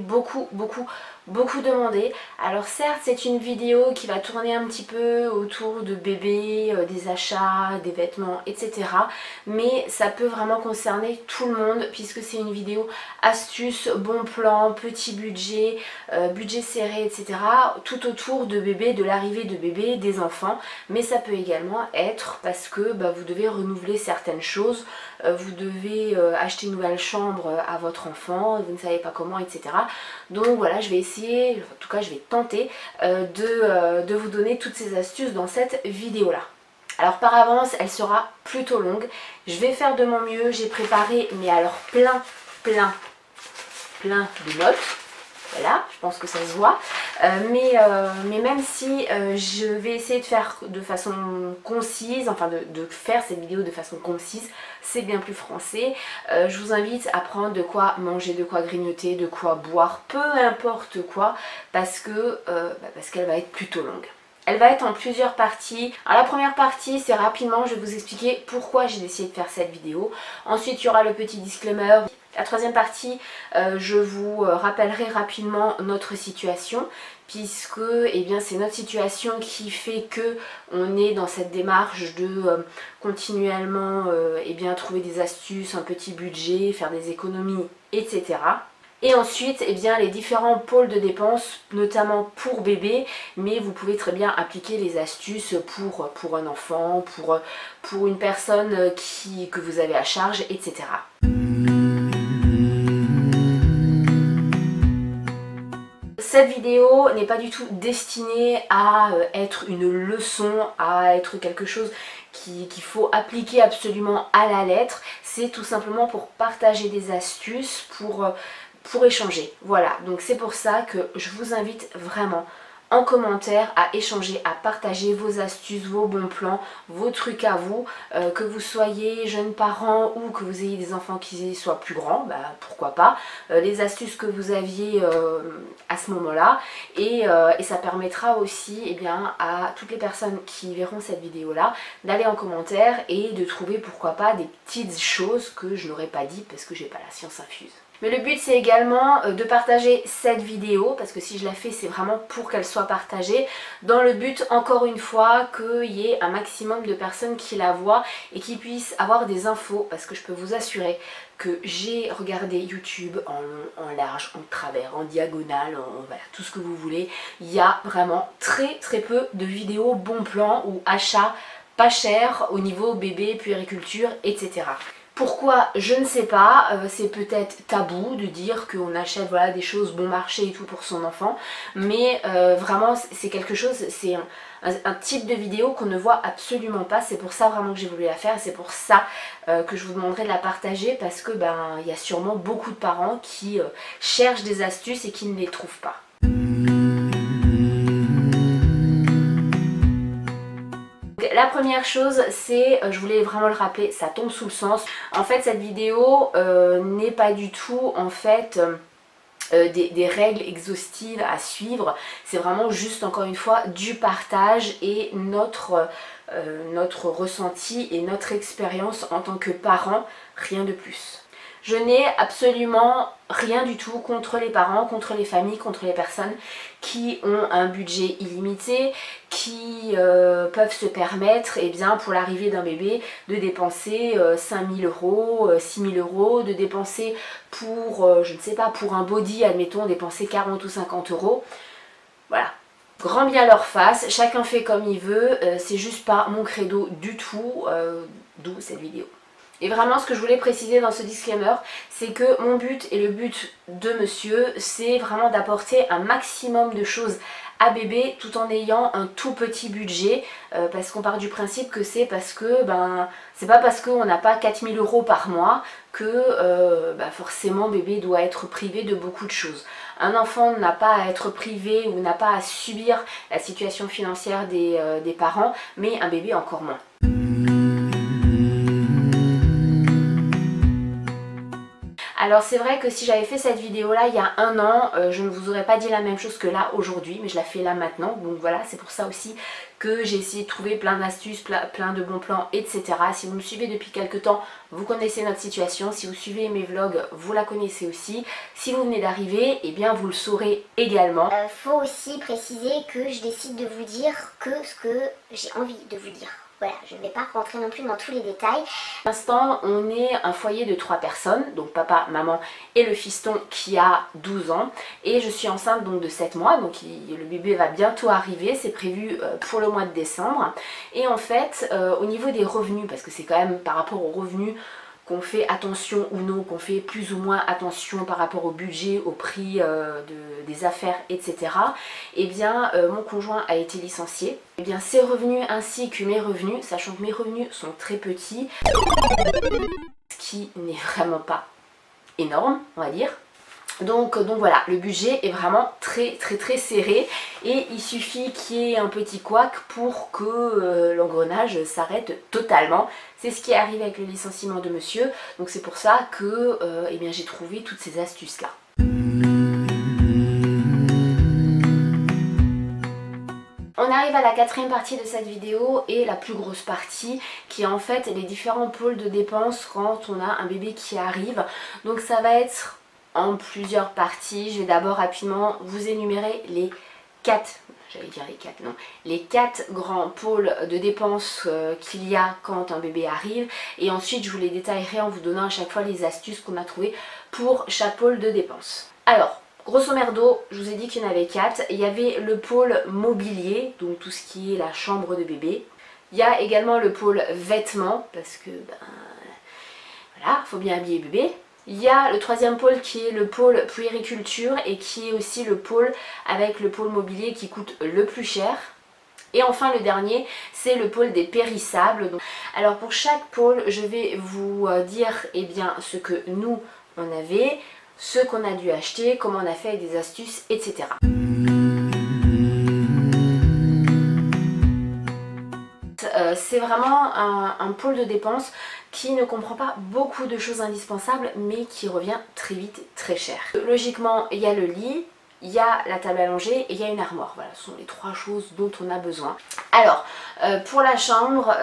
beaucoup demandé. Alors certes c'est une vidéo qui va tourner un petit peu autour de bébés, des achats, des vêtements, etc. Mais ça peut vraiment concerner tout le monde puisque c'est une vidéo astuces, bon plan, petit budget, budget serré, etc. Tout autour de bébés, de l'arrivée de bébés, des enfants. Mais ça peut également être parce que vous devez renouveler certaines choses, vous devez acheter une nouvelle chambre à votre enfant, vous ne savez pas comment, etc. Donc voilà, je vais essayer, en tout cas je vais tenter de vous donner toutes ces astuces dans cette vidéo là. Alors par avance elle sera plutôt longue, je vais faire de mon mieux, j'ai préparé mais alors plein de notes. Voilà, je pense que ça se voit. Mais même si je vais essayer de faire de façon concise, enfin de faire cette vidéo de façon concise, c'est bien plus français. Je vous invite à prendre de quoi manger, de quoi grignoter, de quoi boire, peu importe quoi, parce qu'elle va être plutôt longue. Elle va être en plusieurs parties. Alors la première partie, c'est rapidement, je vais vous expliquer pourquoi j'ai décidé de faire cette vidéo. Ensuite, il y aura le petit disclaimer. La troisième partie, je vous rappellerai rapidement notre situation puisque c'est notre situation qui fait que on est dans cette démarche de continuellement trouver des astuces, un petit budget, faire des économies, etc. Et ensuite, les différents pôles de dépenses, notamment pour bébé, mais vous pouvez très bien appliquer les astuces pour un enfant, pour une personne que vous avez à charge, etc. Cette vidéo n'est pas du tout destinée à être une leçon, à être quelque chose qu'il faut appliquer absolument à la lettre. C'est tout simplement pour partager des astuces, pour échanger. Voilà, donc c'est pour ça que je vous invite vraiment en commentaire à échanger, à partager vos astuces, vos bons plans, vos trucs à vous, que vous soyez jeunes parents ou que vous ayez des enfants qui soient plus grands, pourquoi pas, les astuces que vous aviez à ce moment-là et ça permettra aussi à toutes les personnes qui verront cette vidéo là d'aller en commentaire et de trouver pourquoi pas des petites choses que je n'aurais pas dit parce que j'ai pas la science infuse. Mais le but c'est également de partager cette vidéo parce que si je la fais c'est vraiment pour qu'elle soit partagée dans le but encore une fois qu'il y ait un maximum de personnes qui la voient et qui puissent avoir des infos parce que je peux vous assurer que j'ai regardé YouTube en long, en large, en travers, en diagonale, voilà, tout ce que vous voulez. Il y a vraiment très peu de vidéos bon plan ou achats pas chers au niveau bébé, puériculture, etc. Pourquoi? Je ne sais pas, c'est peut-être tabou de dire qu'on achète des choses bon marché et tout pour son enfant, mais vraiment c'est quelque chose, c'est un type de vidéo qu'on ne voit absolument pas, c'est pour ça vraiment que j'ai voulu la faire, c'est pour ça que je vous demanderai de la partager parce que il y a sûrement beaucoup de parents qui cherchent des astuces et qui ne les trouvent pas. La première chose c'est, je voulais vraiment le rappeler, ça tombe sous le sens. En fait cette vidéo n'est pas du tout en fait des règles exhaustives à suivre. C'est vraiment juste encore une fois du partage et notre ressenti et notre expérience en tant que parent, rien de plus. Je n'ai absolument rien du tout contre les parents, contre les familles, contre les personnes qui ont un budget illimité, qui peuvent se permettre pour l'arrivée d'un bébé de dépenser 5 000 euros, 6 000 euros, de dépenser pour, je ne sais pas, pour un body, admettons, dépenser 40 ou 50 euros. Voilà. Grand bien leur face, chacun fait comme il veut, c'est juste pas mon credo du tout, d'où cette vidéo. Et vraiment ce que je voulais préciser dans ce disclaimer, c'est que mon but et le but de monsieur, c'est vraiment d'apporter un maximum de choses à bébé tout en ayant un tout petit budget, parce qu'on part du principe que c'est parce que c'est pas parce qu'on n'a pas 4 000 euros par mois que forcément bébé doit être privé de beaucoup de choses. Un enfant n'a pas à être privé ou n'a pas à subir la situation financière des parents, mais un bébé encore moins. Alors c'est vrai que si j'avais fait cette vidéo là il y a un an, je ne vous aurais pas dit la même chose que là aujourd'hui, mais je la fais là maintenant. Donc voilà, c'est pour ça aussi que j'ai essayé de trouver plein d'astuces, plein de bons plans, etc. Si vous me suivez depuis quelques temps, vous connaissez notre situation. Si vous suivez mes vlogs, vous la connaissez aussi. Si vous venez d'arriver, eh bien vous le saurez également. Faut aussi préciser que je décide de vous dire que ce que j'ai envie de vous dire. Voilà, je ne vais pas rentrer non plus dans tous les détails. Pour l'instant, on est un foyer de 3 personnes, donc papa, maman et le fiston qui a 12 ans. Et je suis enceinte donc de 7 mois, donc le bébé va bientôt arriver, c'est prévu pour le mois de décembre. Et en fait, au niveau des revenus, parce que c'est quand même par rapport aux revenus qu'on fait attention ou non, qu'on fait plus ou moins attention par rapport au budget, au prix des affaires, etc. Eh bien, mon conjoint a été licencié. Eh bien, ses revenus ainsi que mes revenus, sachant que mes revenus sont très petits, ce qui n'est vraiment pas énorme, on va dire. Donc voilà, le budget est vraiment très serré et il suffit qu'il y ait un petit couac pour que l'engrenage s'arrête totalement. C'est ce qui est arrivé avec le licenciement de monsieur, donc c'est pour ça que eh bien, j'ai trouvé toutes ces astuces là. On arrive à la quatrième partie de cette vidéo et la plus grosse partie qui est en fait les différents pôles de dépenses quand on a un bébé qui arrive. Donc ça va être en plusieurs parties. Je vais d'abord rapidement vous énumérer les 4 grands pôles de dépenses qu'il y a quand un bébé arrive, et ensuite je vous les détaillerai en vous donnant à chaque fois les astuces qu'on a trouvées pour chaque pôle de dépenses. Alors, grosso merdo, je vous ai dit qu'il y en avait 4. Il y avait le pôle mobilier, donc tout ce qui est la chambre de bébé. Il y a également le pôle vêtements, parce que voilà, faut bien habiller bébé. Il y a le troisième pôle qui est le pôle puériculture et qui est aussi le pôle avec le pôle mobilier qui coûte le plus cher. Et enfin le dernier, c'est le pôle des périssables. Alors pour chaque pôle, je vais vous dire eh bien, ce que nous on avait, ce qu'on a dû acheter, comment on a fait avec des astuces, etc. C'est vraiment un pôle de dépenses qui ne comprend pas beaucoup de choses indispensables mais qui revient très vite très cher. Logiquement, il y a le lit, il y a la table à langer et il y a une armoire. Voilà, ce sont les 3 choses dont on a besoin. Alors, pour la chambre,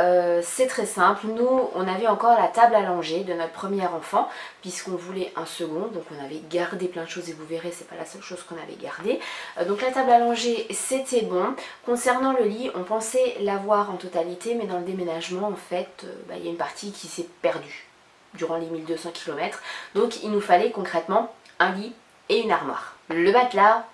c'est très simple. Nous, on avait encore la table à langer de notre premier enfant, puisqu'on voulait un second. Donc on avait gardé plein de choses et vous verrez, c'est pas la seule chose qu'on avait gardée. Donc la table à langer, c'était bon. Concernant le lit, on pensait l'avoir en totalité, mais dans le déménagement, en fait, il y a une partie qui s'est perdue durant les 1200 km. Donc il nous fallait concrètement un lit et une armoire. Le matelas,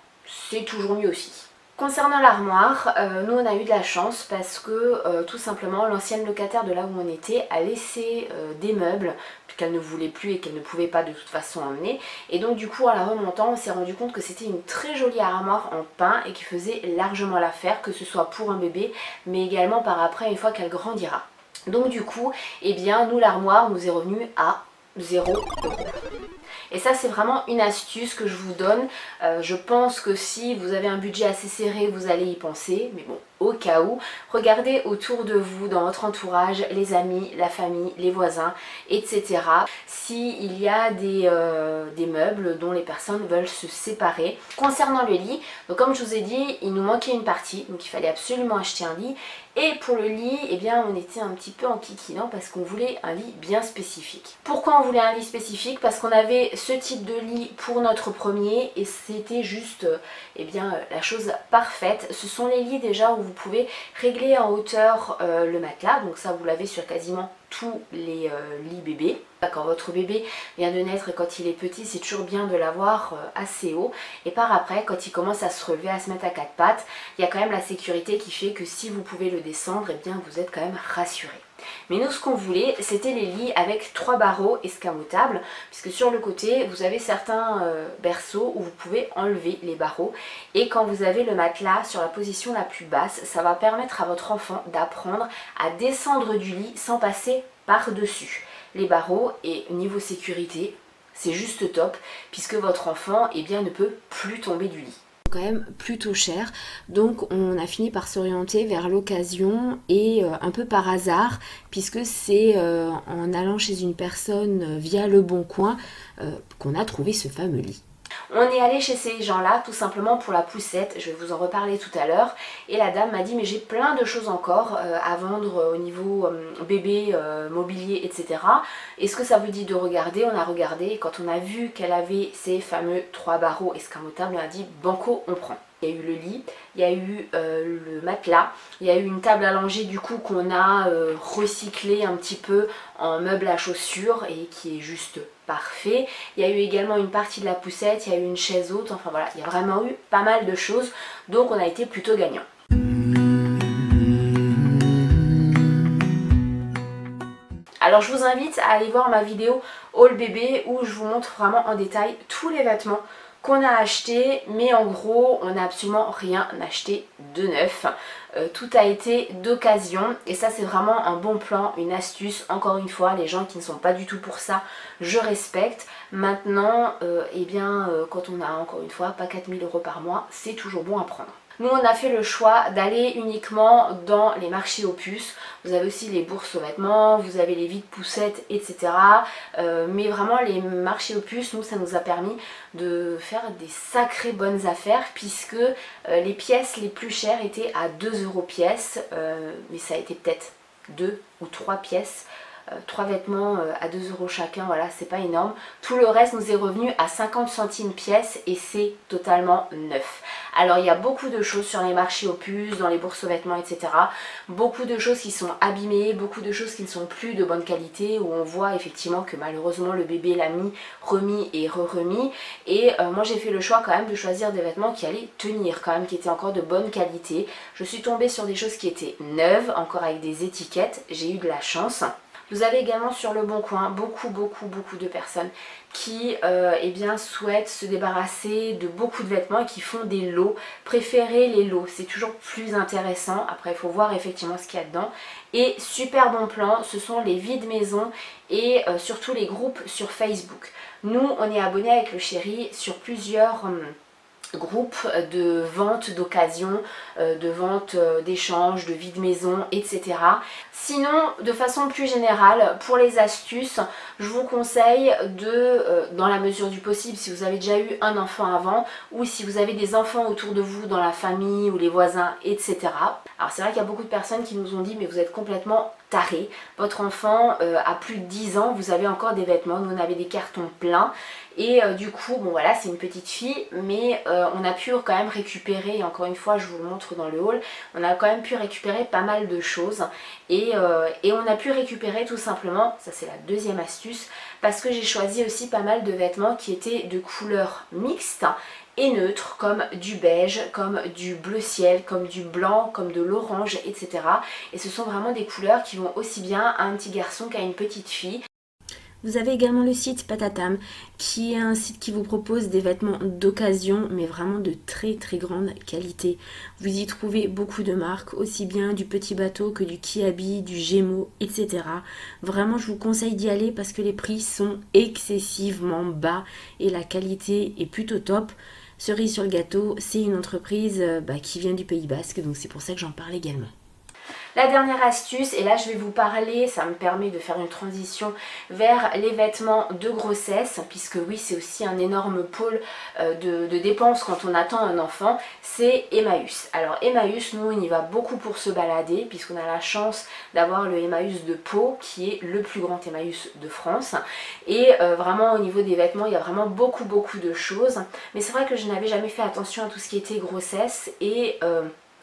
c'est toujours mieux aussi. Concernant l'armoire, nous on a eu de la chance parce que tout simplement l'ancienne locataire de là où on était a laissé des meubles qu'elle ne voulait plus et qu'elle ne pouvait pas de toute façon emmener. Et donc du coup en la remontant on s'est rendu compte que c'était une très jolie armoire en pin et qui faisait largement l'affaire, que ce soit pour un bébé mais également par après une fois qu'elle grandira. Donc du coup, eh bien nous l'armoire nous est revenue à 0 €. Et ça c'est vraiment une astuce que je vous donne. Je pense que si vous avez un budget assez serré, vous allez y penser. Mais bon, au cas où, regardez autour de vous, dans votre entourage, les amis, la famille, les voisins, etc. S'il y a des meubles dont les personnes veulent se séparer. Concernant le lit, donc comme je vous ai dit, il nous manquait une partie. Donc il fallait absolument acheter un lit. Et pour le lit, eh bien, on était un petit peu enquiquinant parce qu'on voulait un lit bien spécifique. Pourquoi on voulait un lit spécifique? Parce qu'on avait ce type de lit pour notre premier et c'était juste eh bien, la chose parfaite. Ce sont les lits déjà où vous pouvez régler en hauteur le matelas. Donc ça, vous l'avez sur quasiment tous les lits bébés. Quand votre bébé vient de naître et quand il est petit, c'est toujours bien de l'avoir assez haut. Et par après, quand il commence à se relever, à se mettre à 4 pattes, il y a quand même la sécurité qui fait que si vous pouvez le descendre, eh bien vous êtes quand même rassuré. Mais nous, ce qu'on voulait, c'était les lits avec 3 barreaux escamotables, puisque sur le côté, vous avez certains berceaux où vous pouvez enlever les barreaux. Et quand vous avez le matelas sur la position la plus basse, ça va permettre à votre enfant d'apprendre à descendre du lit sans passer par-dessus les barreaux. Et niveau sécurité, c'est juste top, puisque votre enfant eh bien, ne peut plus tomber du lit. quand même plutôt cher. Donc on a fini par s'orienter vers l'occasion et un peu par hasard, puisque c'est en allant chez une personne via Le Bon Coin qu'on a trouvé ce fameux lit. On est allé chez ces gens-là tout simplement pour la poussette, je vais vous en reparler tout à l'heure. Et la dame m'a dit mais j'ai plein de choses encore à vendre au niveau bébé, mobilier, etc. Est-ce que ça vous dit de regarder? On a regardé et quand on a vu qu'elle avait ces fameux 3 barreaux escamotables, on a dit banco, on prend. Il y a eu le lit, il y a eu le matelas, il y a eu une table allongée du coup qu'on a recyclé un petit peu en meuble à chaussures et qui est juste parfait. Il y a eu également une partie de la poussette, il y a eu une chaise haute, enfin voilà, il y a vraiment eu pas mal de choses, donc on a été plutôt gagnant. Alors je vous invite à aller voir ma vidéo haul bébé où je vous montre vraiment en détail tous les vêtements qu'on a acheté, mais en gros on n'a absolument rien acheté de neuf. Tout a été d'occasion et ça c'est vraiment un bon plan, une astuce. Encore une fois, les gens qui ne sont pas du tout pour ça, je respecte. Maintenant, quand on a encore une fois pas 4 000 € par mois, c'est toujours bon à prendre. Nous on a fait le choix d'aller uniquement dans les marchés aux puces. Vous avez aussi les bourses aux vêtements, vous avez les vides poussettes, etc. Mais vraiment les marchés aux puces, nous ça nous a permis de faire des sacrées bonnes affaires puisque les pièces les plus chères étaient à 2 € pièce. Mais ça a été peut-être 2 ou 3 pièces. 3 vêtements à 2 € chacun, voilà, c'est pas énorme. Tout le reste nous est revenu à 50 centimes pièce et c'est totalement neuf. Alors il y a beaucoup de choses sur les marchés aux puces, dans les bourses aux vêtements, etc. Beaucoup de choses qui sont abîmées, beaucoup de choses qui ne sont plus de bonne qualité, où on voit effectivement que malheureusement le bébé l'a mis, remis et re-remis. Et moi j'ai fait le choix quand même de choisir des vêtements qui allaient tenir quand même, qui étaient encore de bonne qualité. Je suis tombée sur des choses qui étaient neuves, encore avec des étiquettes, j'ai eu de la chance. Vous avez également sur Le Bon Coin beaucoup de personnes qui souhaitent se débarrasser de beaucoup de vêtements et qui font des lots. Préférez les lots, c'est toujours plus intéressant. Après il faut voir effectivement ce qu'il y a dedans. Et super bon plan, ce sont les vides maison et surtout les groupes sur Facebook. Nous on est abonnés avec le chéri sur plusieurs groupes de vente d'occasion, de vente d'échange, de vide maison, etc. Sinon, de façon plus générale, pour les astuces, je vous conseille dans la mesure du possible, si vous avez déjà eu un enfant avant, ou si vous avez des enfants autour de vous dans la famille ou les voisins, etc. Alors c'est vrai qu'il y a beaucoup de personnes qui nous ont dit mais vous êtes complètement taré, votre enfant a plus de 10 ans, vous avez encore des vêtements, nous on avait des cartons pleins. Et du coup, bon voilà, c'est une petite fille, mais on a pu quand même récupérer, et encore une fois je vous le montre dans le haul, on a quand même pu récupérer pas mal de choses. Et on a pu récupérer tout simplement, ça c'est la deuxième astuce, parce que j'ai choisi aussi pas mal de vêtements qui étaient de couleurs mixtes et neutres, comme du beige, comme du bleu ciel, comme du blanc, comme de l'orange, etc. Et ce sont vraiment des couleurs qui vont aussi bien à un petit garçon qu'à une petite fille. Vous avez également le site Patatam, qui est un site qui vous propose des vêtements d'occasion, mais vraiment de très grande qualité. Vous y trouvez beaucoup de marques, aussi bien du Petit Bateau que du Kiabi, du Gémeaux, etc. Vraiment, je vous conseille d'y aller parce que les prix sont excessivement bas et la qualité est plutôt top. Cerise sur le gâteau, c'est une entreprise qui vient du Pays Basque, donc c'est pour ça que j'en parle également. La dernière astuce, et là je vais vous parler, ça me permet de faire une transition vers les vêtements de grossesse, puisque oui c'est aussi un énorme pôle de dépenses quand on attend un enfant, c'est Emmaüs. Alors Emmaüs, nous on y va beaucoup pour se balader, puisqu'on a la chance d'avoir le Emmaüs de Pau, qui est le plus grand Emmaüs de France. Et vraiment au niveau des vêtements, il y a vraiment beaucoup de choses. Mais c'est vrai que je n'avais jamais fait attention à tout ce qui était grossesse et...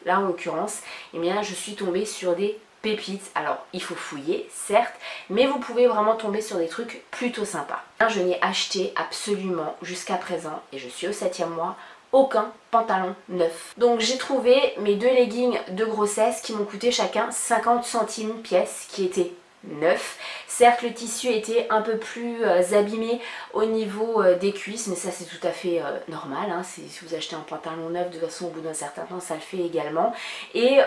là en l'occurrence, je suis tombée sur des pépites. Alors il faut fouiller certes, mais vous pouvez vraiment tomber sur des trucs plutôt sympas. Je n'ai acheté absolument jusqu'à présent, et je suis au 7e mois, aucun pantalon neuf. Donc j'ai trouvé mes 2 leggings de grossesse qui m'ont coûté chacun 50 centimes pièce, qui étaient neuf. Certes le tissu était un peu plus abîmé au niveau des cuisses, mais ça c'est tout à fait normal, hein. Si vous achetez un pantalon neuf, de toute façon au bout d'un certain temps ça le fait également. Et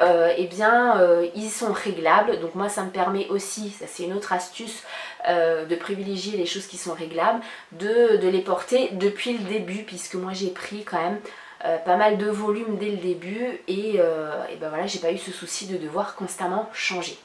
ils sont réglables, donc moi ça me permet aussi, ça c'est une autre astuce, de privilégier les choses qui sont réglables, de les porter depuis le début, puisque moi j'ai pris quand même pas mal de volume dès le début et ben voilà, j'ai pas eu ce souci de devoir constamment changer.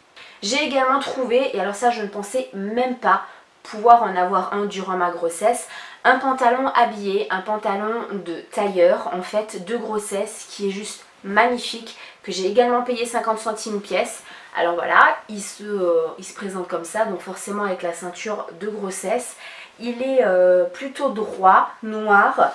J'ai également trouvé, et alors ça je ne pensais même pas pouvoir en avoir un durant ma grossesse, un pantalon habillé, un pantalon de tailleur en fait de grossesse qui est juste magnifique, que j'ai également payé 50 centimes pièce. Alors voilà, il se présente comme ça, donc forcément avec la ceinture de grossesse. Il est plutôt droit, noir,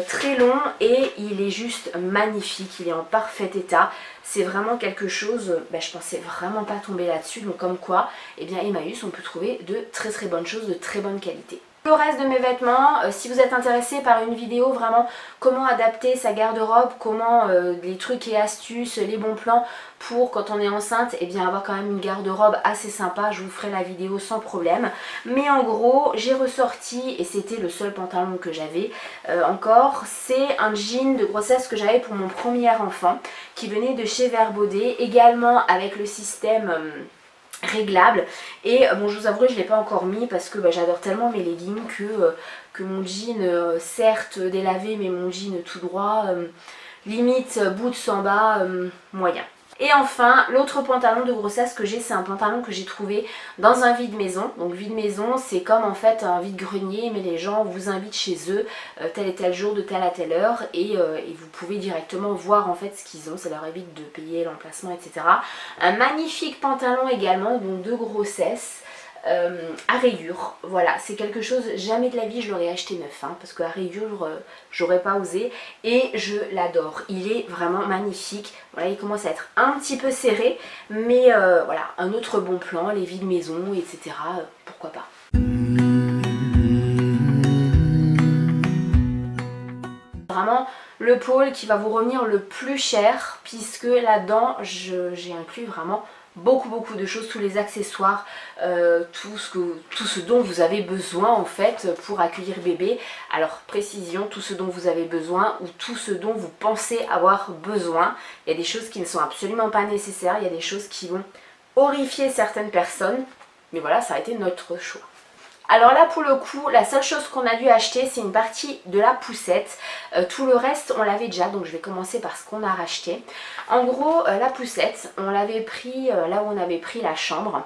très long et il est juste magnifique, il est en parfait état. C'est vraiment quelque chose, je pensais vraiment pas tomber là-dessus, donc comme quoi, eh bien Emmaüs, on peut trouver de très très bonnes choses, de très bonne qualité. Le reste de mes vêtements, si vous êtes intéressé par une vidéo vraiment comment adapter sa garde-robe, comment les trucs et astuces, les bons plans pour quand on est enceinte, eh bien avoir quand même une garde-robe assez sympa, je vous ferai la vidéo sans problème. Mais en gros, j'ai ressorti, et c'était le seul pantalon que j'avais encore, c'est un jean de grossesse que j'avais pour mon premier enfant, qui venait de chez Verbaudet, également avec le système réglable. Et bon, je vous avoue, je ne l'ai pas encore mis parce que j'adore tellement mes leggings que mon jean, certes délavé, mais mon jean tout droit, limite boots en bas, moyen. Et enfin, l'autre pantalon de grossesse que j'ai, c'est un pantalon que j'ai trouvé dans un vide-maison. Donc vide-maison, c'est comme en fait un vide-grenier, mais les gens vous invitent chez eux tel et tel jour, de telle à telle heure, et vous pouvez directement voir en fait ce qu'ils ont, ça leur évite de payer l'emplacement, etc. Un magnifique pantalon également, donc de grossesse. À rayures, voilà, c'est quelque chose, jamais de la vie je l'aurais acheté neuf, parce qu'à rayures j'aurais pas osé, et je l'adore, il est vraiment magnifique. Voilà, il commence à être un petit peu serré, mais voilà, un autre bon plan, les vides maison, etc., pourquoi pas. Vraiment le pôle qui va vous revenir le plus cher, puisque là-dedans j'ai inclus vraiment beaucoup de choses, tous les accessoires, tout ce dont vous avez besoin en fait pour accueillir bébé. Alors précision, tout ce dont vous avez besoin ou tout ce dont vous pensez avoir besoin. Il y a des choses qui ne sont absolument pas nécessaires, il y a des choses qui vont horrifier certaines personnes, mais voilà, ça a été notre choix. Alors là pour le coup, la seule chose qu'on a dû acheter, c'est une partie de la poussette. Tout le reste on l'avait déjà, donc je vais commencer par ce qu'on a racheté. En gros, la poussette, on l'avait pris là où on avait pris la chambre.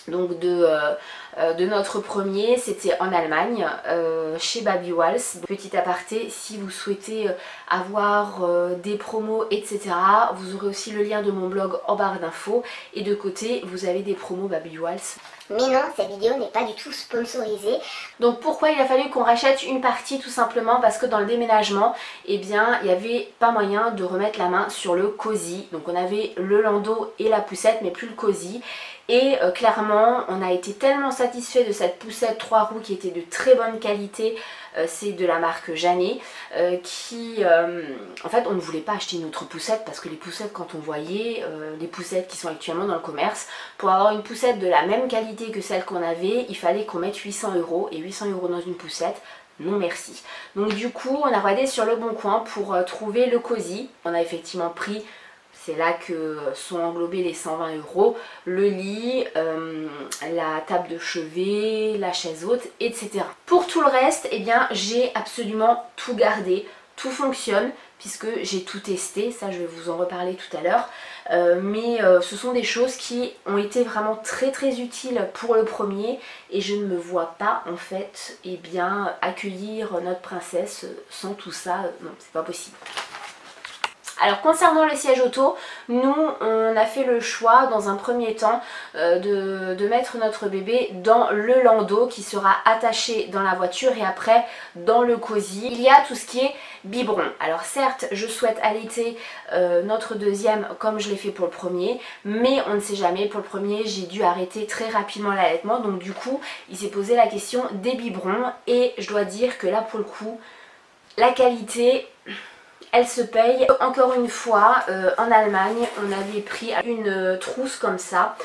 Donc de notre premier, c'était en Allemagne, chez Baby Walls. Petit aparté, si vous souhaitez avoir des promos, etc., vous aurez aussi le lien de mon blog en barre d'infos. Et de côté, vous avez des promos Baby Walls. Mais non, cette vidéo n'est pas du tout sponsorisée. Donc pourquoi il a fallu qu'on rachète une partie? Tout simplement parce que dans le déménagement, eh bien, il n'y avait pas moyen de remettre la main sur le cosy. Donc on avait le landau et la poussette, mais plus le cosy. Et clairement, on a été tellement satisfait de cette poussette 3 roues qui était de très bonne qualité. C'est de la marque Janet en fait on ne voulait pas acheter une autre poussette parce que les poussettes, quand on voyait les poussettes qui sont actuellement dans le commerce, pour avoir une poussette de la même qualité que celle qu'on avait, il fallait qu'on mette 800 €, et 800 € dans une poussette, non merci. Donc du coup on a regardé sur le bon coin pour trouver le cosy. On a effectivement pris, c'est là que sont englobés les 120 €, le lit, la table de chevet, la chaise haute, etc. Pour tout le reste, eh bien, j'ai absolument tout gardé, tout fonctionne, puisque j'ai tout testé, ça je vais vous en reparler tout à l'heure. Mais ce sont des choses qui ont été vraiment très utiles pour le premier, et je ne me vois pas en fait eh bien, accueillir notre princesse sans tout ça, non, c'est pas possible. Alors concernant le siège auto, nous on a fait le choix dans un premier temps de mettre notre bébé dans le landau qui sera attaché dans la voiture, et après dans le cosy. Il y a tout ce qui est biberon. Alors certes je souhaite allaiter notre deuxième comme je l'ai fait pour le premier, mais on ne sait jamais, pour le premier j'ai dû arrêter très rapidement l'allaitement, donc du coup il s'est posé la question des biberons, et je dois dire que là pour le coup la qualité, elle se paye. Encore une fois, en Allemagne, on avait pris une trousse comme ça,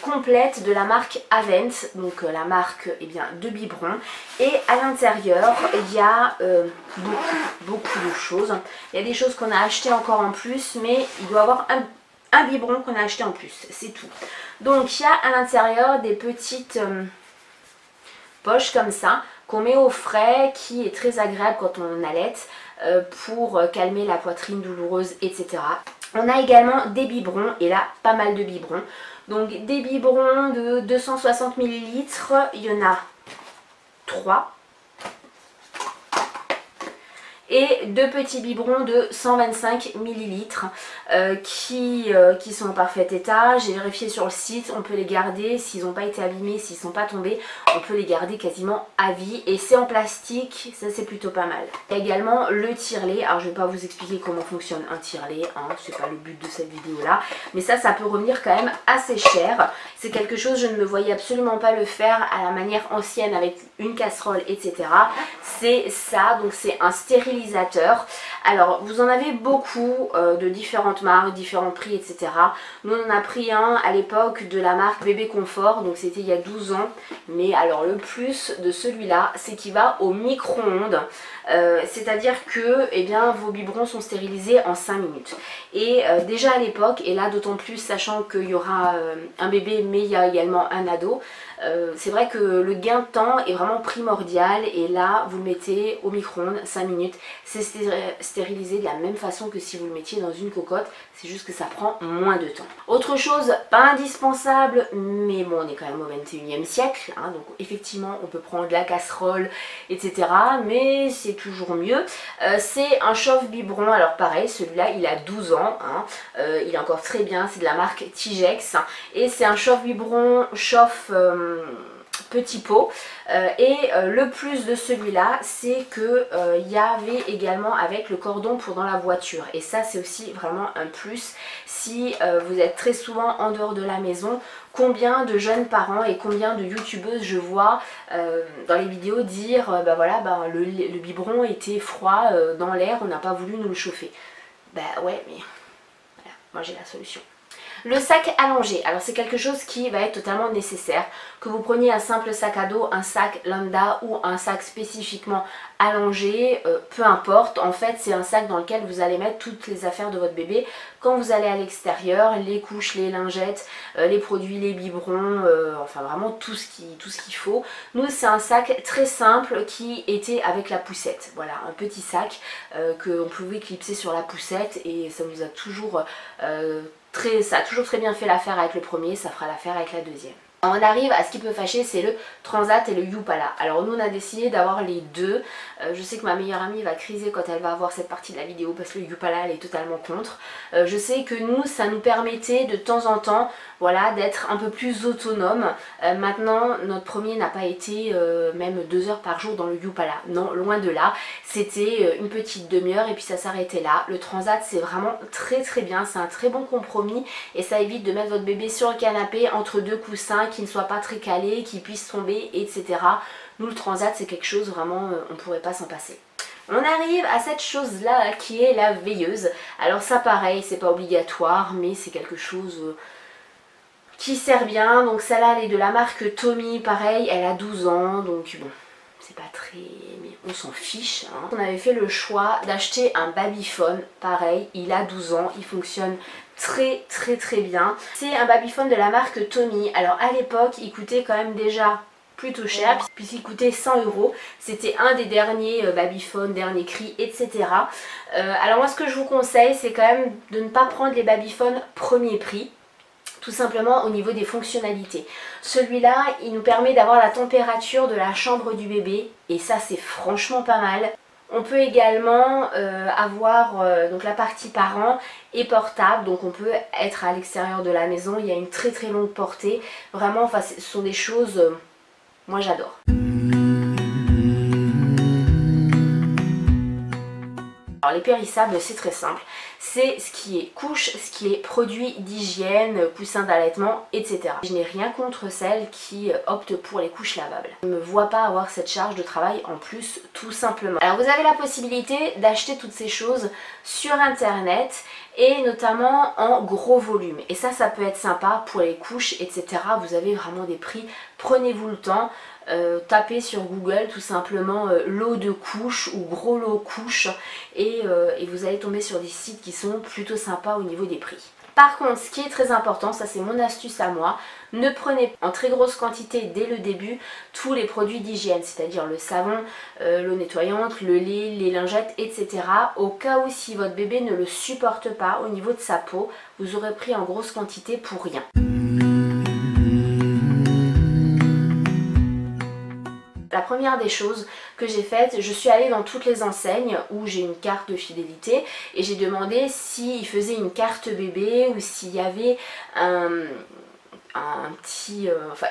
complète de la marque Avent, donc la marque de biberon. Et à l'intérieur, il y a beaucoup de choses. Il y a des choses qu'on a achetées encore en plus, mais il doit y avoir un biberon qu'on a acheté en plus, c'est tout. Donc il y a à l'intérieur des petites poches comme ça, qu'on met au frais, qui est très agréable quand on allaite. pour calmer la poitrine douloureuse, etc. On a également des biberons, et là pas mal de biberons. Donc des biberons de 260 ml, il y en a 3. Et 2 petits biberons de 125 ml qui sont en parfait état. J'ai vérifié sur le site, on peut les garder s'ils n'ont pas été abîmés, s'ils ne sont pas tombés, on peut les garder quasiment à vie. Et c'est en plastique, ça c'est plutôt pas mal. Il y a également le tire-lait. Alors je ne vais pas vous expliquer comment fonctionne un tire-lait, hein, c'est pas le but de cette vidéo là. Mais ça peut revenir quand même assez cher. C'est quelque chose, je ne me voyais absolument pas le faire à la manière ancienne avec une casserole, etc. C'est ça, donc c'est un stérilisateur. Alors vous en avez beaucoup de différentes marques, différents prix, etc. Nous on en a pris un à l'époque de la marque Bébé Confort, donc c'était il y a 12 ans. Mais alors le plus de celui-là, c'est qu'il va au micro-ondes. C'est-à-dire que eh bien, vos biberons sont stérilisés en 5 minutes. Et déjà à l'époque, et là d'autant plus sachant qu'il y aura un bébé mais il y a également un ado, c'est vrai que le gain de temps est vraiment primordial. Et là vous le mettez au micro-ondes 5 minutes, c'est stérilisé de la même façon que si vous le mettiez dans une cocotte, c'est juste que ça prend moins de temps. Autre chose, pas indispensable, mais bon on est quand même au 21e siècle, hein, donc effectivement on peut prendre de la casserole, etc. Mais c'est toujours mieux. C'est un chauffe-biberon, alors pareil, celui-là il a 12 ans, hein, il est encore très bien, c'est de la marque Tigex, et c'est un chauffe-biberon, chauffe petit pot. Le plus de celui-là, c'est que il y avait également avec le cordon pour dans la voiture, et ça c'est aussi vraiment un plus si vous êtes très souvent en dehors de la maison. Combien de jeunes parents et combien de youtubeuses je vois dans les vidéos dire bah voilà, le biberon était froid dans l'air, on n'a pas voulu nous le chauffer. Bah ouais, mais voilà, moi j'ai la solution. Le sac allongé, alors c'est quelque chose qui va être totalement nécessaire, que vous preniez un simple sac à dos, un sac lambda ou un sac spécifiquement allongé, peu importe. En fait c'est un sac dans lequel vous allez mettre toutes les affaires de votre bébé quand vous allez à l'extérieur, les couches, les lingettes, les produits, les biberons, enfin vraiment tout ce qu'il faut. Nous c'est un sac très simple qui était avec la poussette, voilà, un petit sac qu'on pouvait clipser sur la poussette, et ça nous a toujours ça a toujours très bien fait l'affaire avec le premier, ça fera l'affaire avec la deuxième. On arrive à ce qui peut fâcher, c'est le Transat et le Yupala. Alors nous on a décidé d'avoir les deux. Je sais que ma meilleure amie va criser quand elle va voir cette partie de la vidéo parce que le Yupala elle est totalement contre. Je sais que nous ça nous permettait de temps en temps, voilà, d'être un peu plus autonome. Maintenant notre premier n'a pas été même 2 heures par jour dans le Yupala. Non, loin de là. C'était une petite demi-heure et puis ça s'arrêtait là. Le Transat c'est vraiment très très bien, c'est un très bon compromis et ça évite de mettre votre bébé sur le canapé entre deux coussins qui ne soit pas très calé, qui puisse tomber, etc. Nous le Transat c'est quelque chose vraiment, on ne pourrait pas s'en passer. On arrive à cette chose là qui est la veilleuse. Alors ça pareil, c'est pas obligatoire mais c'est quelque chose qui sert bien. Donc celle-là elle est de la marque Tommy, pareil, elle a 12 ans donc bon, c'est pas très, mais on s'en fiche, hein. On avait fait le choix d'acheter un babyphone, pareil, il a 12 ans, il fonctionne très très très bien. C'est un babyphone de la marque Tommy. Alors à l'époque il coûtait quand même déjà plutôt cher puisqu'il coûtait 100 €. C'était un des derniers babyphones, dernier cri, etc. Alors moi ce que je vous conseille c'est quand même de ne pas prendre les babyphones premier prix. Tout simplement au niveau des fonctionnalités. Celui-là, il nous permet d'avoir la température de la chambre du bébé et ça c'est franchement pas mal. On peut également avoir donc la partie parent et portable, donc on peut être à l'extérieur de la maison, il y a une très très longue portée. Vraiment, enfin, ce sont des choses, moi j'adore. Alors les périssables c'est très simple, c'est ce qui est couche, ce qui est produit d'hygiène, coussin d'allaitement, etc. Je n'ai rien contre celles qui optent pour les couches lavables. Je ne me vois pas avoir cette charge de travail en plus tout simplement. Alors vous avez la possibilité d'acheter toutes ces choses sur internet et notamment en gros volume. Et ça peut être sympa pour les couches, etc. Vous avez vraiment des prix, prenez-vous le temps. Tapez sur Google tout simplement lot de couches ou gros lot couches et vous allez tomber sur des sites qui sont plutôt sympas au niveau des prix. Par contre, ce qui est très important, ça c'est mon astuce à moi, ne prenez en très grosse quantité dès le début tous les produits d'hygiène, c'est-à-dire le savon, l'eau nettoyante, le lait, les lingettes, etc. Au cas où si votre bébé ne le supporte pas au niveau de sa peau, vous aurez pris en grosse quantité pour rien. La première des choses que j'ai faites, je suis allée dans toutes les enseignes où j'ai une carte de fidélité et j'ai demandé s'ils faisaient une carte bébé ou s'il y avait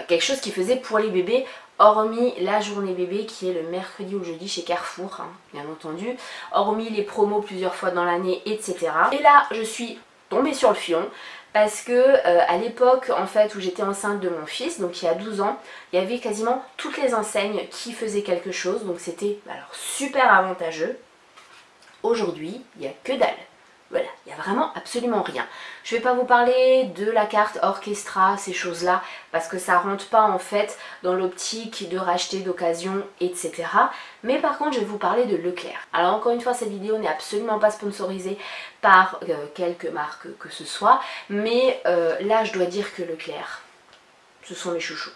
quelque chose qui faisait pour les bébés, hormis la journée bébé qui est le mercredi ou le jeudi chez Carrefour, hein, bien entendu, hormis les promos plusieurs fois dans l'année, etc. Et là, je suis tombée sur le filon parce que à l'époque en fait où j'étais enceinte de mon fils, donc il y a 12 ans, il y avait quasiment toutes les enseignes qui faisaient quelque chose, donc c'était alors super avantageux. Aujourd'hui, il n'y a que dalle. Voilà, il n'y a vraiment absolument rien. Je ne vais pas vous parler de la carte Orchestra, ces choses-là, parce que ça rentre pas en fait dans l'optique de racheter d'occasion, etc. Mais par contre, je vais vous parler de Leclerc. Alors encore une fois, cette vidéo n'est absolument pas sponsorisée par quelque marque que ce soit, mais là, je dois dire que Leclerc, ce sont mes chouchous.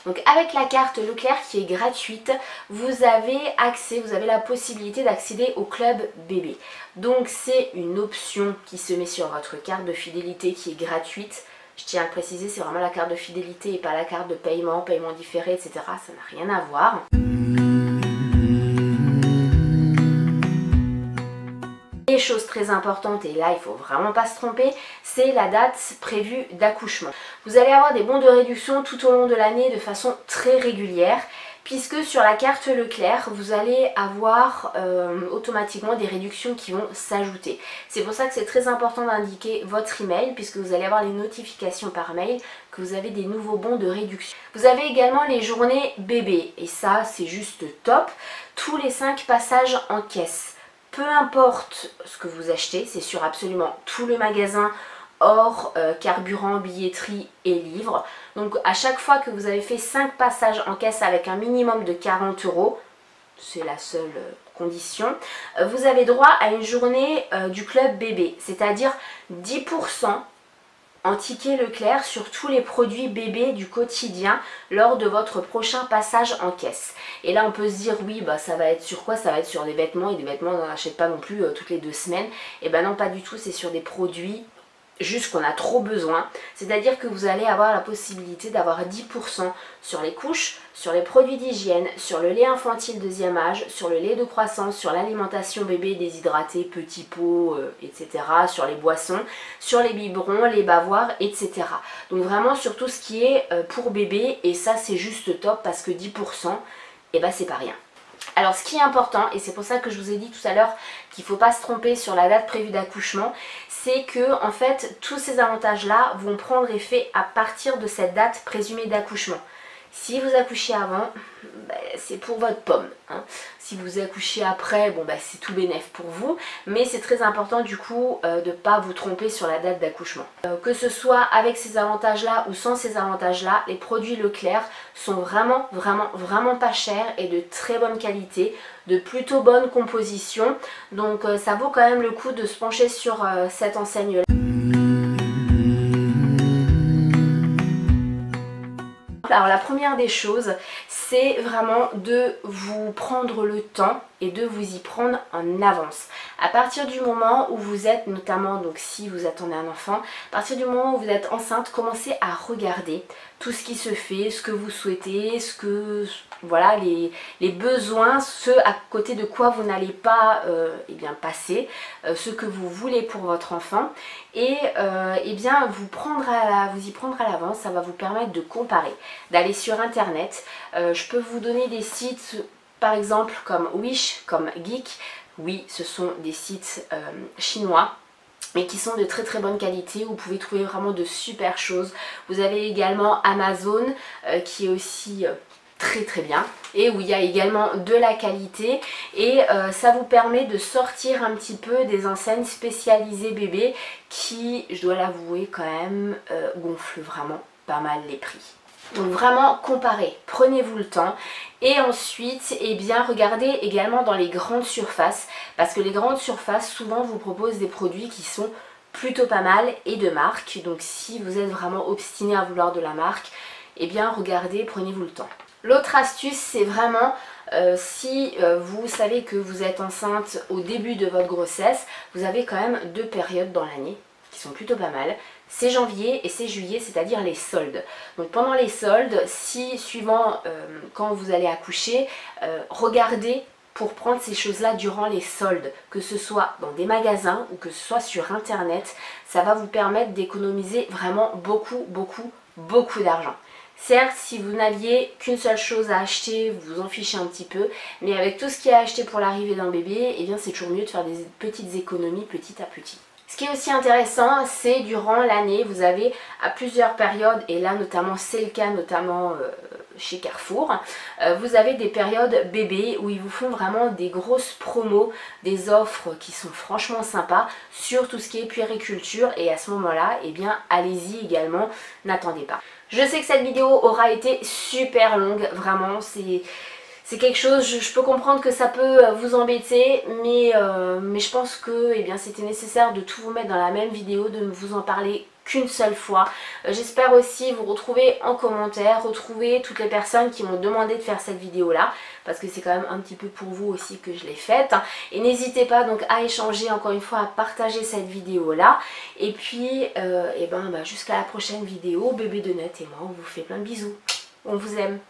Donc avec la carte Leclerc qui est gratuite, vous avez accès, vous avez la possibilité d'accéder au club bébé. Donc c'est une option qui se met sur votre carte de fidélité qui est gratuite. Je tiens à le préciser, c'est vraiment la carte de fidélité et pas la carte de paiement différé, etc. Ça n'a rien à voir. Et chose très importante, et là il faut vraiment pas se tromper, c'est la date prévue d'accouchement. Vous allez avoir des bons de réduction tout au long de l'année de façon très régulière, puisque sur la carte Leclerc, vous allez avoir automatiquement des réductions qui vont s'ajouter. C'est pour ça que c'est très important d'indiquer votre email, puisque vous allez avoir les notifications par mail que vous avez des nouveaux bons de réduction. Vous avez également les journées bébé, et ça c'est juste top, tous les 5 passages en caisse. Peu importe ce que vous achetez, c'est sur absolument tout le magasin, hors carburant, billetterie et livres. Donc à chaque fois que vous avez fait 5 passages en caisse avec un minimum de 40 €, c'est la seule condition, vous avez droit à une journée du club bébé, c'est-à-dire 10% en ticket Leclerc sur tous les produits bébés du quotidien lors de votre prochain passage en caisse. Et là on peut se dire oui bah ça va être sur quoi? Ça va être sur des vêtements, et des vêtements on n'en achète pas non plus toutes les 2 semaines. Et ben non, pas du tout, c'est sur des produits juste qu'on a trop besoin, c'est-à-dire que vous allez avoir la possibilité d'avoir 10% sur les couches, sur les produits d'hygiène, sur le lait infantile deuxième âge, sur le lait de croissance, sur l'alimentation bébé déshydraté, petits pots, etc., sur les boissons, sur les biberons, les bavoirs, etc. Donc vraiment sur tout ce qui est pour bébé, et ça c'est juste top parce que 10%, et ben c'est pas rien. Alors ce qui est important, et c'est pour ça que je vous ai dit tout à l'heure qu'il ne faut pas se tromper sur la date prévue d'accouchement, c'est que en fait tous ces avantages là vont prendre effet à partir de cette date présumée d'accouchement. Si vous accouchez avant, c'est pour votre pomme, hein. Si vous accouchez après, bon c'est tout bénef pour vous, mais c'est très important du coup de ne pas vous tromper sur la date d'accouchement. Que ce soit avec ces avantages là ou sans ces avantages là, les produits Leclerc sont vraiment pas chers et de très bonne qualité, de plutôt bonne composition, donc ça vaut quand même le coup de se pencher sur cette enseigne là. Alors la première des choses, c'est vraiment de vous prendre le temps et de vous y prendre en avance. À partir du moment où vous êtes, notamment donc si vous attendez un enfant, à partir du moment où vous êtes enceinte, commencez à regarder tout ce qui se fait, ce que vous souhaitez, ce que voilà les besoins, ce à côté de quoi vous n'allez pas bien passer, ce que vous voulez pour votre enfant, et bien vous y prendre à l'avance. Ça va vous permettre de comparer, d'aller sur internet. Je peux vous donner des sites par exemple comme Wish, comme Geek. Oui, ce sont des sites chinois, mais qui sont de très bonne qualité, où vous pouvez trouver vraiment de super choses. Vous avez également Amazon qui est aussi très bien, et où il y a également de la qualité, et ça vous permet de sortir un petit peu des enseignes spécialisées bébé qui, je dois l'avouer quand même, gonflent vraiment pas mal les prix. Donc vraiment comparez, prenez-vous le temps, et ensuite regardez également dans les grandes surfaces, parce que les grandes surfaces souvent vous proposent des produits qui sont plutôt pas mal et de marque. Donc si vous êtes vraiment obstiné à vouloir de la marque, eh bien regardez, prenez-vous le temps. L'autre astuce, c'est vraiment si vous savez que vous êtes enceinte au début de votre grossesse, vous avez quand même 2 périodes dans l'année qui sont plutôt pas mal. C'est janvier et c'est juillet, c'est-à-dire les soldes. Donc pendant les soldes, si suivant quand vous allez accoucher, regardez pour prendre ces choses-là durant les soldes, que ce soit dans des magasins ou que ce soit sur internet, ça va vous permettre d'économiser vraiment beaucoup d'argent. Certes, si vous n'aviez qu'une seule chose à acheter, vous vous en fichez un petit peu, mais avec tout ce qui est acheté pour l'arrivée d'un bébé, eh bien c'est toujours mieux de faire des petites économies petit à petit. Ce qui est aussi intéressant, c'est durant l'année, vous avez à plusieurs périodes, et là notamment c'est le cas notamment chez Carrefour, vous avez des périodes bébés où ils vous font vraiment des grosses promos, des offres qui sont franchement sympas sur tout ce qui est puériculture, et à ce moment-là, eh bien allez-y également, n'attendez pas. Je sais que cette vidéo aura été super longue, vraiment, c'est quelque chose, je peux comprendre que ça peut vous embêter, mais je pense que eh bien, c'était nécessaire de tout vous mettre dans la même vidéo, de ne vous en parler qu'une seule fois. J'espère aussi vous retrouver en commentaire, retrouver toutes les personnes qui m'ont demandé de faire cette vidéo là, parce que c'est quand même un petit peu pour vous aussi que je l'ai faite. Et n'hésitez pas donc à échanger, encore une fois, à partager cette vidéo là. Et puis jusqu'à la prochaine vidéo, bébé de net et moi on vous fait plein de bisous. On vous aime.